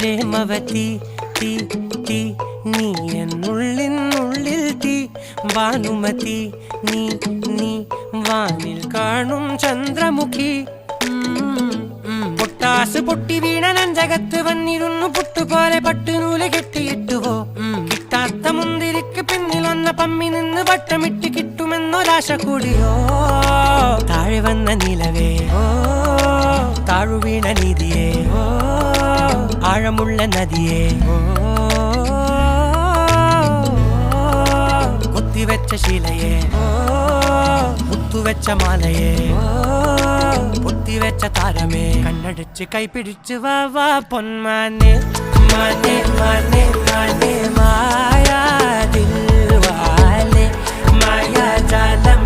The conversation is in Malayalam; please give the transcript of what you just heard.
പ്രേമവതി തീ തീ നീ എന്നുള്ളിൽ തീ ഭാനുമതി നീ നീ വാനിൽ കാണും ചന്ദ്രമുഖി പൊട്ടാസ് പൊട്ടി വീണ നെഞ്ചകത്ത് വന്നിരുന്നു പുട്ടുപോലെ പട്ടുനൂല് കെട്ടിയിട്ടുവോ കിട്ടാത്ത മുന്തിരിക്ക് പിന്നിലൊന്ന പമ്മി നിന്ന് വട്ടമിട്ട് കിട്ടുമെന്നൊരാശ കൂടിയോ താഴെ വന്ന നിലവേ താഴു വീണ നിധിയേ ആഴമുള്ള നദിയേ കൊത്തിവെച്ച ശിലയേ മുത്തുവെച്ച മാലയേ പൊത്തിവെച്ച താരമേ കണ്ണടിച്ച് കൈപിടിച്ച് വാ വാ പൊന്മാനെ മാനെ മാനെ മാനെ മായാ ദിൽവാലെ മായാ ജാലം